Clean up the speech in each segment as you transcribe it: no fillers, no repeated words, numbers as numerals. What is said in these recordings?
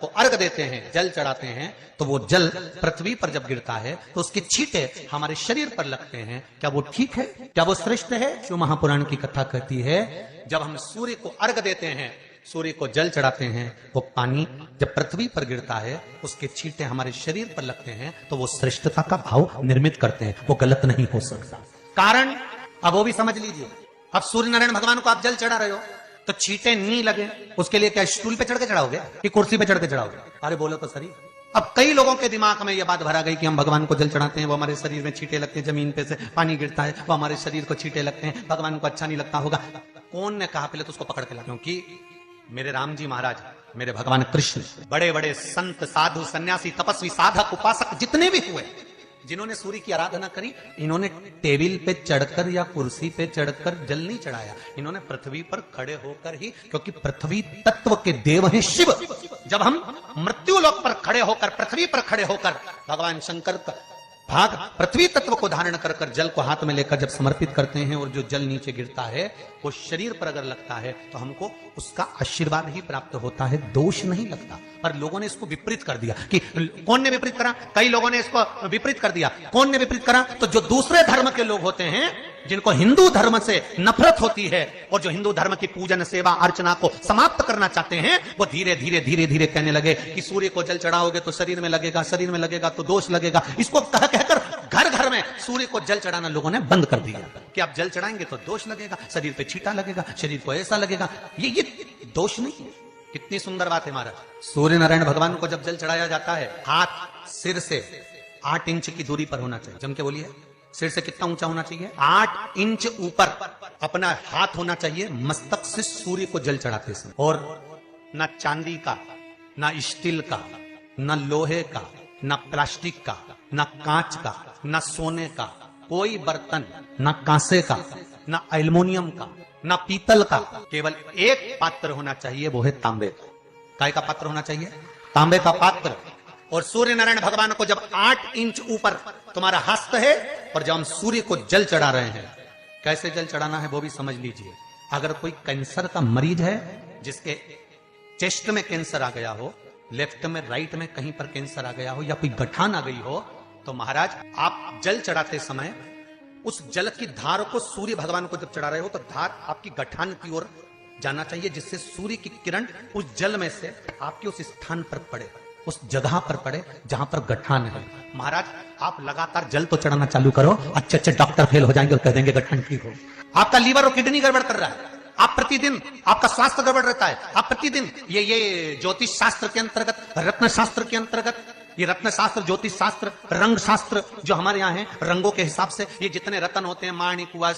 को अर्घ देते हैं, जल चढ़ाते हैं, तो वो जल पृथ्वी पर जब गिरता है तो उसके छींटे हमारे शरीर पर लगते हैं। क्या वो ठीक है? क्या वो श्रेष्ठ है? जो महापुराण की कथा कहती है, जब हम सूर्य को अर्घ देते हैं, सूर्य को जल चढ़ाते हैं, वो पानी जब पृथ्वी पर गिरता है, उसके छींटे हमारे शरीर पर लगते हैं, तो वो श्रेष्ठता का भाव निर्मित करते हैं। वो गलत नहीं हो सकता। कारण अब वो भी समझ लीजिए। अब सूर्य नारायण भगवान को आप जल चढ़ा रहे हो तो छींटे नहीं लगे, उसके लिए क्या स्टूल पे चढ़ के चढ़ाओगे कि कुर्सी पे चढ़ के चढ़ाओगे? अरे बोलो तो सही। अब कई लोगों के दिमाग में यह बात भरा गई कि हम भगवान को जल चढ़ाते हैं, वो हमारे शरीर में छींटे लगते हैं, जमीन पे से पानी गिरता है, वो हमारे शरीर को छींटे लगते हैं, भगवान को अच्छा नहीं लगता होगा। कौन ने कहा? पहले तो उसको पकड़ के ला। क्योंकि मेरे राम जी महाराज, मेरे भगवान कृष्ण, बड़े बड़े संत, साधु, सन्यासी, तपस्वी, साधक, उपासक जितने भी हुए, जिन्होंने सूर्य की आराधना करी, इन्होंने टेबल पे चढ़कर या कुर्सी पे चढ़कर जल नहीं चढ़ाया। इन्होंने पृथ्वी पर खड़े होकर ही, क्योंकि पृथ्वी तत्व के देव हैं शिव। जब हम मृत्यु लोक पर खड़े होकर, पृथ्वी पर खड़े होकर भगवान शंकर का भाग पृथ्वी तत्व को धारण कर कर जल को हाथ में लेकर जब समर्पित करते हैं, और जो जल नीचे गिरता है वो शरीर पर अगर लगता है तो हमको उसका आशीर्वाद ही प्राप्त होता है, दोष नहीं लगता। पर लोगों ने इसको विपरीत कर दिया। कि कौन ने विपरीत करा? कई लोगों ने इसको विपरीत कर दिया। कौन ने विपरीत करा? तो जो दूसरे धर्म के लोग होते हैं, जिनको हिंदू धर्म से नफरत होती है और जो हिंदू धर्म की पूजन, सेवा, अर्चना को समाप्त करना चाहते हैं, वो धीरे धीरे धीरे धीरे कहने लगे कि सूर्य को जल चढ़ाओगे तो शरीर में लगेगा, शरीर में लगेगा तो दोष लगेगा। इसको कह कहकर घर घर में सूर्य को जल चढ़ाना लोगों ने बंद कर दिया कि आप जल चढ़ाएंगे तो दोष लगेगा, शरीर पे छींटा लगेगा, शरीर को ऐसा लगेगा। ये दोष नहीं है। कितनी सुंदर बात है महाराज। सूर्य नारायण भगवान को जब जल चढ़ाया जाता है, हाथ सिर से 8 इंच की दूरी पर होना चाहिए। जम के बोलिए, सिर से कितना ऊंचा होना चाहिए? 8 इंच ऊपर अपना हाथ होना चाहिए मस्तक से सूर्य को जल चढ़ाते समय। और ना चांदी का, ना स्टील का, ना लोहे का, ना प्लास्टिक का, ना कांच का, ना सोने का कोई बर्तन, ना कांसे का, ना एल्युमिनियम का, ना पीतल का, केवल एक पात्र होना चाहिए, वो है तांबे का। काय का पात्र होना चाहिए? तांबे का पात्र। और सूर्य नारायण भगवान को जब 8 इंच ऊपर तुम्हारा हस्त है, और जब हम सूर्य को जल चढ़ा रहे हैं, कैसे जल चढ़ाना है वो भी समझ लीजिए। अगर कोई कैंसर का मरीज है, जिसके चेस्ट में कैंसर आ गया हो, लेफ्ट में, राइट में कहीं पर कैंसर आ गया हो, या कोई गठान आ गई हो, तो महाराज आप जल चढ़ाते समय उस जल की धार को, सूर्य भगवान को जब चढ़ा रहे हो, तो धार आपकी गठान की ओर जाना चाहिए, जिससे सूर्य की किरण उस जल में से आपके उस स्थान पर पड़े, उस जगह पर पड़े जहां पर गठान है। महाराज आप लगातार जल तो चढ़ाना चालू करो, अच्छे अच्छे डॉक्टर फेल हो जाएंगे और कह देंगे गठान ठीक हो। आपका लीवर और किडनी गड़बड़ कर रहा है, आप प्रतिदिन, आपका स्वास्थ्य गड़बड़ रहता है, आप प्रतिदिन ये ज्योतिष शास्त्र के अंतर्गत, रत्न शास्त्र के अंतर्गत, ये रत्न शास्त्र, ज्योतिष शास्त्र, रंग शास्त्र जो हमारे यहाँ है, रंगों के हिसाब से ये जितने रत्न होते हैं, माणिक हुआ,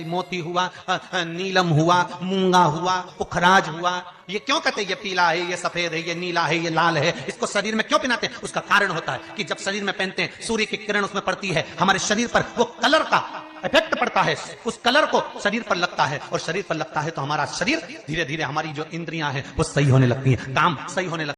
मोती हुआ, नीलम हुआ, मूंगा हुआ, पुखराज हुआ, ये क्यों कहते हैं ये पीला है, ये सफेद है, ये नीला है, ये लाल है, इसको शरीर में क्यों पहनाते हैं? उसका कारण होता है कि जब शरीर में पहनते हैं, सूर्य की किरण उसमें पड़ती है, हमारे शरीर पर वो कलर का इफेक्ट पड़ता है, उस कलर को शरीर पर लगता है, और शरीर पर लगता है तो हमारा शरीर धीरे धीरे, हमारी जो इंद्रियां हैं वो सही होने लगती हैं, काम सही होने लगता है।